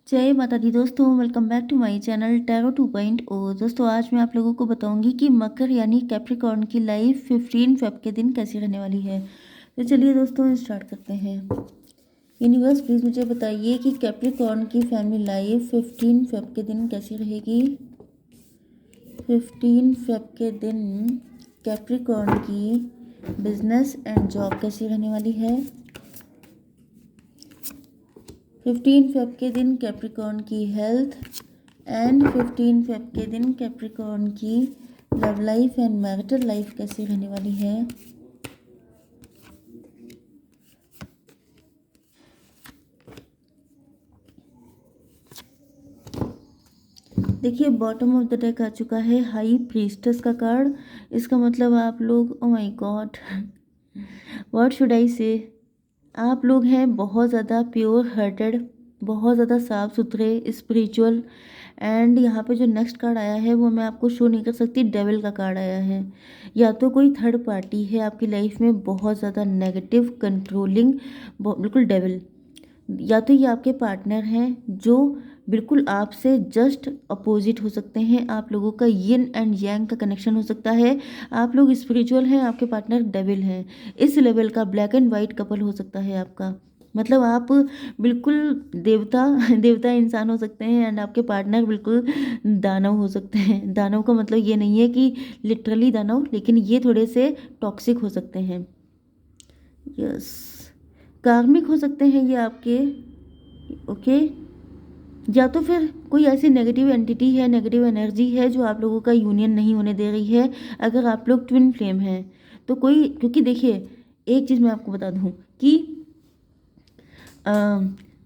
जय माता दी दोस्तों, welcome back to my channel tarot 2.0। दोस्तों आज मैं आप लोगों को बताऊंगी कि मकर यानी कैप्रिकॉर्न की लाइफ 15 फेब के दिन कैसी रहने वाली है। तो चलिए दोस्तों स्टार्ट करते हैं। यूनिवर्स प्लीज़ मुझे बताइए कि कैप्रिकॉर्न की फैमिली लाइफ 15 फेब के दिन कैसी रहेगी। 15 फेब के दिन कैप्रिकॉर्न की बिजनेस एंड जॉब कैसी रहने वाली है। 15 फेब के दिन कैप्रिकॉर्न की हेल्थ एंड 15 फेब के दिन कैप्रिकॉर्न की love life and marital life कैसी रहने वाली है। देखिए बॉटम ऑफ द डेक आ चुका है हाई प्रीस्टेस का कार्ड। इसका मतलब आप लोग, oh my God, what should I से, आप लोग हैं बहुत ज़्यादा प्योर हार्टेड, बहुत ज़्यादा साफ़ सुथरे, स्पिरिचुअल। एंड यहाँ पे जो नेक्स्ट कार्ड आया है वो मैं आपको शो नहीं कर सकती, डेविल का कार्ड आया है। या तो कोई थर्ड पार्टी है आपकी लाइफ में बहुत ज़्यादा नेगेटिव, कंट्रोलिंग, बिल्कुल डेविल। या तो ये आपके पार्टनर हैं जो बिल्कुल आपसे जस्ट अपोजिट हो सकते हैं। आप लोगों का यिन एंड यांग का कनेक्शन हो सकता है। आप लोग स्पिरिचुअल हैं, आपके पार्टनर डेविल हैं। इस लेवल का ब्लैक एंड वाइट कपल हो सकता है आपका। मतलब आप बिल्कुल देवता देवता इंसान हो सकते हैं एंड आपके पार्टनर बिल्कुल दानव हो सकते हैं। दानव का मतलब ये नहीं है कि लिटरली दानव, लेकिन ये थोड़े से टॉक्सिक हो सकते हैं। यस, कार्मिक हो सकते हैं ये आपके। ओके, या तो फिर कोई ऐसी नेगेटिव एंटिटी है, नेगेटिव एनर्जी है जो आप लोगों का यूनियन नहीं होने दे रही है। अगर आप लोग ट्विन फ्लेम हैं तो कोई, क्योंकि देखिए एक चीज़ मैं आपको बता दूं कि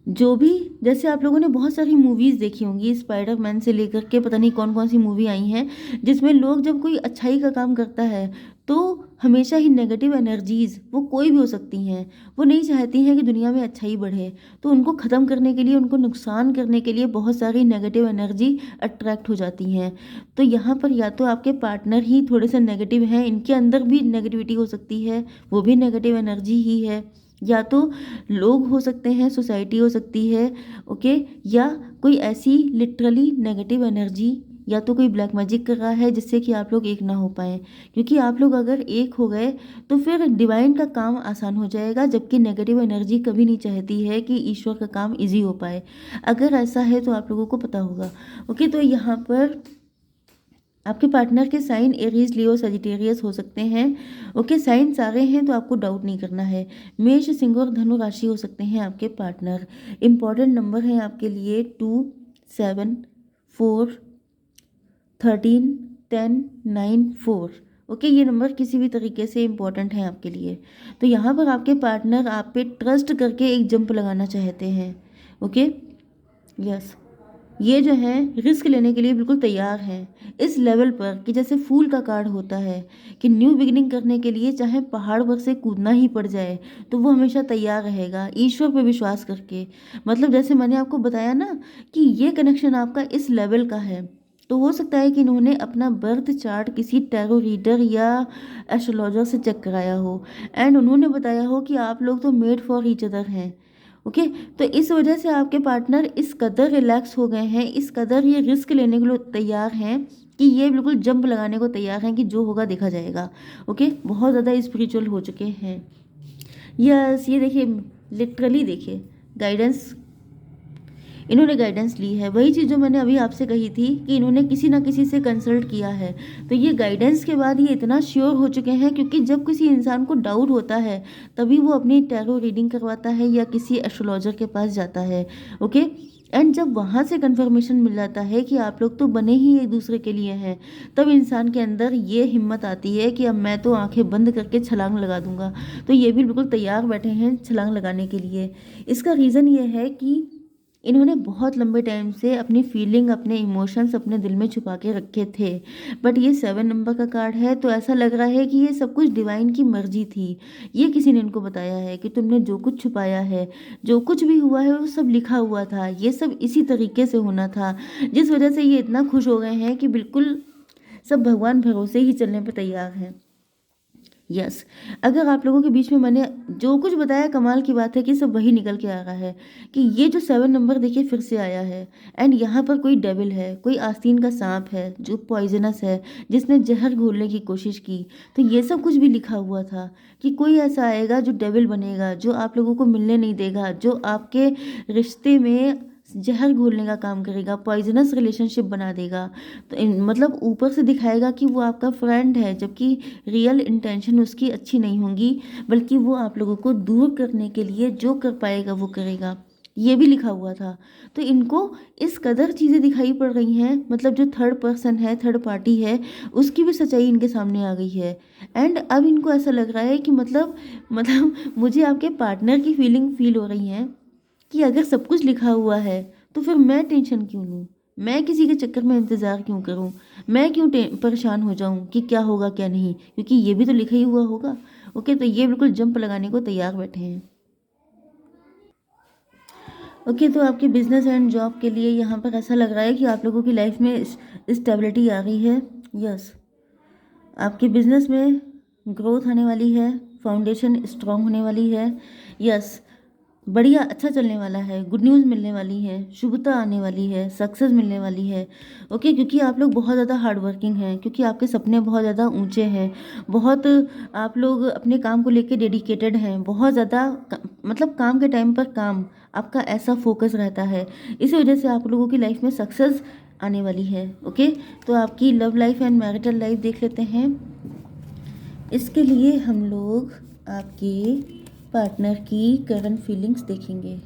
जो भी, जैसे आप लोगों ने बहुत सारी मूवीज़ देखी होंगी, स्पाइडरमैन से लेकर के पता नहीं कौन कौन सी मूवी आई हैं, जिसमें लोग जब कोई अच्छाई का काम करता है तो हमेशा ही नेगेटिव एनर्जीज़, वो कोई भी हो सकती हैं, वो नहीं चाहती हैं कि दुनिया में अच्छाई बढ़े। तो उनको ख़त्म करने के लिए, उनको नुकसान करने के लिए बहुत सारी नेगेटिव एनर्जी अट्रैक्ट हो जाती हैं। तो यहाँ पर या तो आपके पार्टनर ही थोड़े से नेगेटिव हैं, इनके अंदर भी नेगेटिविटी हो सकती है, वो भी नेगेटिव एनर्जी ही है। या तो लोग हो सकते हैं, सोसाइटी हो सकती है, ओके। या कोई ऐसी लिटरली नेगेटिव एनर्जी, या तो कोई ब्लैक मैजिक कर रहा है जिससे कि आप लोग एक ना हो पाए। क्योंकि आप लोग अगर एक हो गए तो फिर डिवाइन का काम आसान हो जाएगा, जबकि नेगेटिव एनर्जी कभी नहीं चाहती है कि ईश्वर का काम इजी हो पाए। अगर ऐसा है तो आप लोगों को पता होगा, ओके। तो यहाँ पर आपके पार्टनर के साइन एरीज, लियो, सजिटेरियस हो सकते हैं, ओके। साइन सारे हैं तो आपको डाउट नहीं करना है। मेष, सिंह और धनु राशि हो सकते हैं आपके पार्टनर। इंपॉर्टेंट नंबर है आपके लिए 2, 7, 4, 13, 10, 9, 4, ओके। ये नंबर किसी भी तरीके से इंपॉर्टेंट है आपके लिए। तो यहाँ पर आपके पार्टनर आप पे ट्रस्ट करके एक जंप लगाना चाहते हैं, ओके। यस, ये जो है रिस्क लेने के लिए बिल्कुल तैयार हैं इस लेवल पर कि जैसे फूल का कार्ड होता है कि न्यू बिगिनिंग करने के लिए चाहे पहाड़ पर से कूदना ही पड़ जाए तो वो हमेशा तैयार रहेगा, ईश्वर पर विश्वास करके। मतलब जैसे मैंने आपको बताया ना कि ये कनेक्शन आपका इस लेवल का है। तो हो सकता है कि इन्होंने अपना बर्थ चार्ट किसी टैरो रीडर या एस्ट्रोलॉजर से चेक कराया हो एंड उन्होंने बताया हो कि आप लोग तो मेड फॉर ईच अदर हैं, ओके। तो इस वजह से आपके पार्टनर इस कदर रिलैक्स हो गए हैं, इस कदर ये रिस्क लेने के लिए तैयार हैं कि ये बिल्कुल जंप लगाने को तैयार हैं कि जो होगा देखा जाएगा, ओके। बहुत ज़्यादा स्पिरिचुअल हो चुके हैं। यस, ये देखिए, लिटरली देखिए गाइडेंस, इन्होंने गाइडेंस ली है। वही चीज़ जो मैंने अभी आपसे कही थी कि इन्होंने किसी ना किसी से कंसल्ट किया है। तो ये गाइडेंस के बाद ये इतना श्योर हो चुके हैं, क्योंकि जब किसी इंसान को डाउट होता है तभी वो अपनी टैरो रीडिंग करवाता है या किसी एस्ट्रोलॉजर के पास जाता है, ओके। एंड जब वहाँ से कंफर्मेशन मिल जाता है कि आप लोग तो बने ही एक दूसरे के लिए हैं, तब इंसान के अंदर ये हिम्मत आती है कि अब मैं तो आंखें बंद करके छलांग लगा दूंगा। तो ये भी बिल्कुल तैयार बैठे हैं छलांग लगाने के लिए। इसका रीज़न ये है कि इन्होंने बहुत लंबे टाइम से अपनी फीलिंग, अपने इमोशंस अपने दिल में छुपा के रखे थे। बट ये 7 नंबर का कार्ड है तो ऐसा लग रहा है कि ये सब कुछ डिवाइन की मर्जी थी। ये किसी ने इनको बताया है कि तुमने जो कुछ छुपाया है, जो कुछ भी हुआ है, वो सब लिखा हुआ था, ये सब इसी तरीके से होना था। जिस वजह से ये इतना खुश हो गए हैं कि बिल्कुल सब भगवान भरोसे ही चलने पर तैयार हैं। यस, अगर आप लोगों के बीच में मैंने जो कुछ बताया कमाल की बात है कि सब वही निकल के आ रहा है कि ये जो 7 नंबर देखिए फिर से आया है। एंड यहाँ पर कोई डेविल है, कोई आस्तीन का सांप है जो पॉइजनस है, जिसने जहर घोलने की कोशिश की। तो ये सब कुछ भी लिखा हुआ था कि कोई ऐसा आएगा जो डेविल बनेगा, जो आप लोगों को मिलने नहीं देगा, जो आपके रिश्ते में जहर घोलने का काम करेगा, पॉइजनस रिलेशनशिप बना देगा। तो मतलब ऊपर से दिखाएगा कि वो आपका फ्रेंड है, जबकि रियल इंटेंशन उसकी अच्छी नहीं होंगी, बल्कि वो आप लोगों को दूर करने के लिए जो कर पाएगा वो करेगा। ये भी लिखा हुआ था। तो इनको इस कदर चीज़ें दिखाई पड़ रही हैं, मतलब जो थर्ड पर्सन है, थर्ड पार्टी है, उसकी भी सच्चाई इनके सामने आ गई है। एंड अब इनको ऐसा लग रहा है कि मतलब मुझे आपके पार्टनर की फीलिंग फील हो रही है कि अगर सब कुछ लिखा हुआ है तो फिर मैं टेंशन क्यों लूँ, मैं किसी के चक्कर में इंतज़ार क्यों करूँ, मैं क्यों परेशान हो जाऊँ कि क्या होगा क्या नहीं, क्योंकि ये भी तो लिखा ही हुआ होगा। ओके, तो ये बिल्कुल जंप लगाने को तैयार बैठे हैं। ओके, तो आपके बिजनेस एंड जॉब के लिए यहाँ पर ऐसा लग रहा है कि आप लोगों की लाइफ में स्टेबिलिटी आ गई है। यस, आपके बिजनेस में ग्रोथ आने वाली है, फाउंडेशन स्ट्रांग होने वाली है। यस, बढ़िया अच्छा चलने वाला है, गुड न्यूज़ मिलने वाली है, शुभता आने वाली है, सक्सेस मिलने वाली है। ओके, क्योंकि आप लोग बहुत ज़्यादा हार्ड वर्किंग हैं, क्योंकि आपके सपने बहुत ज़्यादा ऊंचे हैं, बहुत आप लोग अपने काम को लेके डेडिकेटेड हैं, बहुत ज़्यादा मतलब काम के टाइम पर काम आपका ऐसा फोकस रहता है। इसी वजह से आप लोगों की लाइफ में सक्सेस आने वाली है। ओके, तो आपकी love life and marital life देख लेते हैं। इसके लिए हम लोग आपके पार्टनर की करंट फीलिंग्स देखेंगे।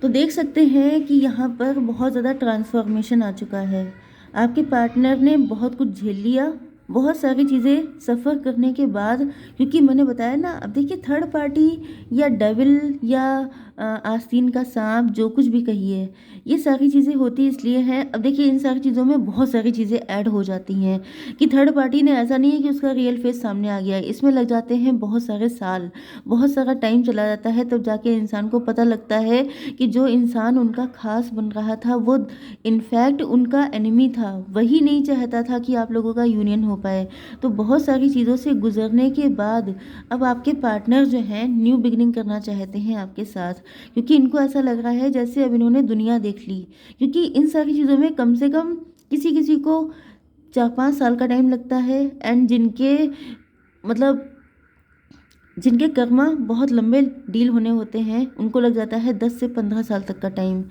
तो देख सकते हैं कि यहाँ पर बहुत ज़्यादा ट्रांसफॉर्मेशन आ चुका है। आपके पार्टनर ने बहुत कुछ झेल लिया, बहुत सारी चीज़ें सफ़र करने के बाद, क्योंकि मैंने बताया ना, अब देखिए थर्ड पार्टी या डेविल या आस्तीन का सांप, जो कुछ भी कहिए, ये सारी चीज़ें होती इसलिए हैं। अब देखिए इन सारी चीज़ों में बहुत सारी चीज़ें ऐड हो जाती हैं कि थर्ड पार्टी ने, ऐसा नहीं है कि उसका रियल फेस सामने आ गया है, इसमें लग जाते हैं बहुत सारे साल, बहुत सारा टाइम चला जाता है, तब जाके इंसान को पता लगता है कि जो इंसान उनका खास बन रहा था वो इनफैक्ट उनका एनिमी था, वही नहीं चाहता था कि आप लोगों का यूनियन हो पाए। तो बहुत सारी चीज़ों से गुजरने के बाद अब आपके पार्टनर जो हैं न्यू बिगिनिंग करना चाहते हैं आपके साथ, क्योंकि इनको ऐसा लग रहा है जैसे अब इन्होंने दुनिया देख ली। क्योंकि इन सारी चीज़ों में कम से कम किसी किसी को 4-5 साल का टाइम लगता है, एंड मतलब जिनके कर्मा बहुत लंबे डील होने होते हैं उनको लग जाता है 10 से 15 साल तक का टाइम।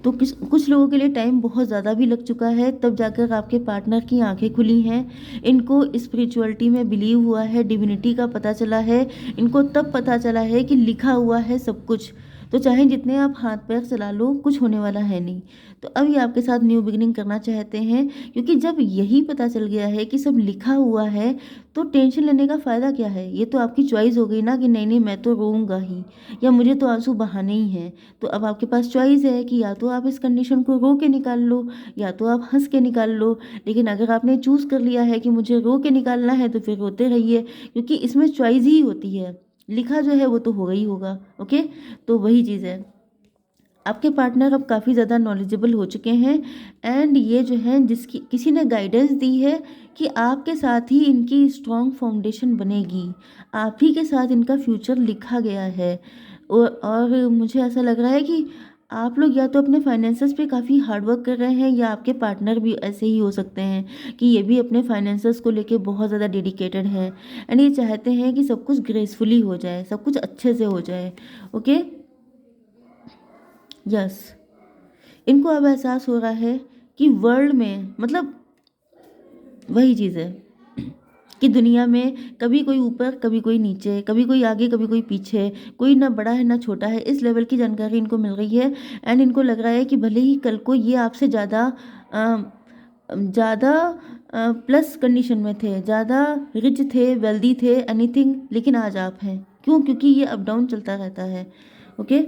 तो कुछ लोगों के लिए टाइम बहुत ज़्यादा भी लग चुका है, तब जाकर आपके पार्टनर की आंखें खुली हैं, इनको स्पिरिचुअलिटी में बिलीव हुआ है, डिविनिटी का पता चला है, इनको तब पता चला है कि लिखा हुआ है सब कुछ, तो चाहे जितने आप हाथ पैर चला लो कुछ होने वाला है नहीं। तो अब ये आपके साथ न्यू बिगिनिंग करना चाहते हैं, क्योंकि जब यही पता चल गया है कि सब लिखा हुआ है तो टेंशन लेने का फ़ायदा क्या है। ये तो आपकी चॉइस हो गई ना कि नहीं नहीं मैं तो रोऊंगा ही, या मुझे तो आंसू बहाने ही हैं। तो अब आपके पास चॉइस है कि या तो आप इस कंडीशन को रो के निकाल लो, या तो आप हंस के निकाल लो। लेकिन अगर आपने चूज़ कर लिया है कि मुझे रो के निकालना है तो फिर रोते रहिए, क्योंकि इसमें चॉइस ही होती है, लिखा जो है वो तो होगा ही होगा। ओके, तो वही चीज़ है। आपके पार्टनर अब काफ़ी ज़्यादा नॉलेजेबल हो चुके हैं, एंड ये जो है जिसकी किसी ने गाइडेंस दी है कि आपके साथ ही इनकी स्ट्रॉन्ग फाउंडेशन बनेगी, आप ही के साथ इनका फ्यूचर लिखा गया है। और मुझे ऐसा लग रहा है कि आप लोग या तो अपने फाइनेंसेस पे काफ़ी हार्ड वर्क कर रहे हैं, या आपके पार्टनर भी ऐसे ही हो सकते हैं कि ये भी अपने फाइनेंसेस को लेके बहुत ज़्यादा डेडिकेटेड है, एंड ये चाहते हैं कि सब कुछ ग्रेसफुली हो जाए, सब कुछ अच्छे से हो जाए। ओके, यस, इनको अब एहसास हो रहा है कि वर्ल्ड में, मतलब वही चीज़ है कि दुनिया में कभी कोई ऊपर कभी कोई नीचे, कभी कोई आगे कभी कोई पीछे, कोई ना बड़ा है ना छोटा है, इस लेवल की जानकारी इनको मिल रही है। एंड इनको लग रहा है कि भले ही कल को ये आपसे ज़्यादा प्लस कंडीशन में थे, ज़्यादा रिच थे, वेल्दी थे, एनीथिंग, लेकिन आज आप हैं। क्यों? क्योंकि ये अप डाउन चलता रहता है। ओके,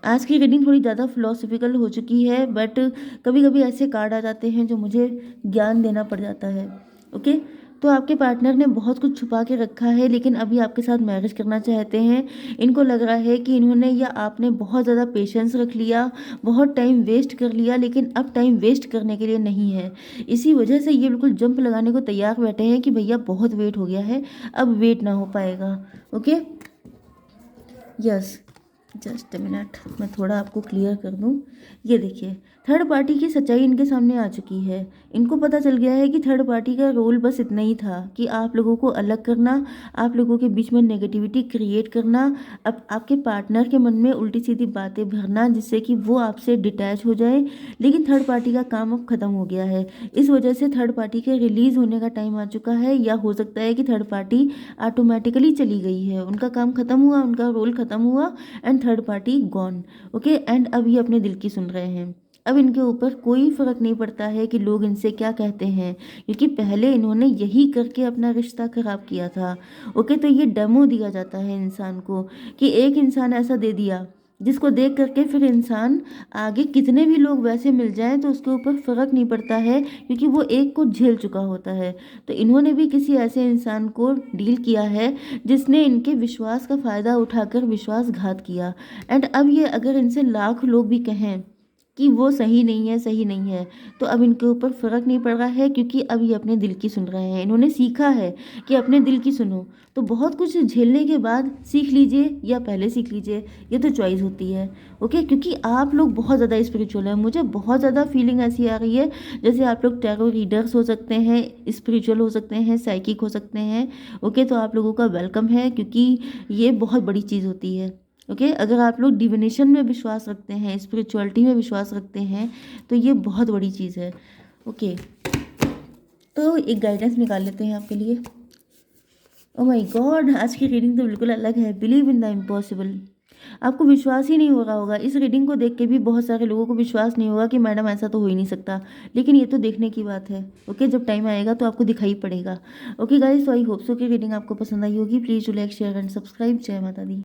आज की रीडिंग थोड़ी ज़्यादा फिलोसफिकल हो चुकी है, बट कभी कभी ऐसे कार्ड आ जाते हैं जो मुझे ज्ञान देना पड़ जाता है। ओके, तो आपके पार्टनर ने बहुत कुछ छुपा के रखा है, लेकिन अभी आपके साथ मैरिज करना चाहते हैं। इनको लग रहा है कि इन्होंने या आपने बहुत ज़्यादा पेशेंस रख लिया, बहुत टाइम वेस्ट कर लिया, लेकिन अब टाइम वेस्ट करने के लिए नहीं है। इसी वजह से ये बिल्कुल जंप लगाने को तैयार बैठे हैं कि भैया बहुत वेट हो गया है, अब वेट ना हो पाएगा। Okay, yes, just a minute, मैं थोड़ा आपको क्लियर कर दूं। ये देखिए, थर्ड पार्टी की सच्चाई इनके सामने आ चुकी है। इनको पता चल गया है कि थर्ड पार्टी का रोल बस इतना ही था कि आप लोगों को अलग करना, आप लोगों के बीच में नेगेटिविटी क्रिएट करना, अब आपके पार्टनर के मन में उल्टी सीधी बातें भरना जिससे कि वो आपसे डिटैच हो जाए। लेकिन थर्ड पार्टी का काम अब ख़त्म हो गया है। इस वजह से थर्ड पार्टी के रिलीज़ होने का टाइम आ चुका है, या हो सकता है कि थर्ड पार्टी ऑटोमेटिकली चली गई है, उनका काम ख़त्म हुआ, उनका रोल ख़त्म हुआ, and third party gone. Okay, and अब ये अपने दिल की सुन रहे हैं। अब इनके ऊपर कोई फ़र्क नहीं पड़ता है कि लोग इनसे क्या कहते हैं, क्योंकि पहले इन्होंने यही करके अपना रिश्ता ख़राब किया था। ओके, तो ये डेमो दिया जाता है इंसान को कि एक इंसान ऐसा दे दिया जिसको देख करके फिर इंसान आगे कितने भी लोग वैसे मिल जाएं तो उसके ऊपर फ़र्क नहीं पड़ता है, क्योंकि वो एक को झेल चुका होता है। तो इन्होंने भी किसी ऐसे इंसान को डील किया है जिसने इनके विश्वास का फ़ायदा उठाकर विश्वासघात किया। एंड अब ये अगर इनसे लाख लोग भी कहें कि वो सही नहीं है, सही नहीं है, तो अब इनके ऊपर फ़र्क नहीं पड़ रहा है, क्योंकि अब ये अपने दिल की सुन रहे हैं। इन्होंने सीखा है कि अपने दिल की सुनो। तो बहुत कुछ झेलने के बाद सीख लीजिए या पहले सीख लीजिए, ये तो चॉइस होती है। ओके, क्योंकि आप लोग बहुत ज़्यादा स्पिरिचुअल हैं। मुझे बहुत ज़्यादा फीलिंग ऐसी आ रही है जैसे आप लोग टैरो रीडर्स हो सकते हैं, स्पिरिचुअल हो सकते हैं, साइकिक हो सकते हैं। ओके, तो आप लोगों का वेलकम है, क्योंकि ये बहुत बड़ी चीज़ होती है। ओके, अगर आप लोग डिविनेशन में विश्वास रखते हैं, स्पिरिचुअलिटी में विश्वास रखते हैं, तो ये बहुत बड़ी चीज़ है। ओके, तो एक गाइडेंस निकाल लेते हैं आपके लिए। ओ माय गॉड, आज की रीडिंग तो बिल्कुल अलग है। Believe in the impossible. आपको विश्वास ही नहीं हो रहा होगा, इस रीडिंग को देख के भी बहुत सारे लोगों को विश्वास नहीं होगा कि मैडम ऐसा तो हो ही नहीं सकता, लेकिन ये तो देखने की बात है। ओके, जब टाइम आएगा तो आपको दिखाई पड़ेगा। ओके गाइस, तो आई होप सो कि रीडिंग आपको पसंद आई होगी। Please do like, share and subscribe. जय माता दी।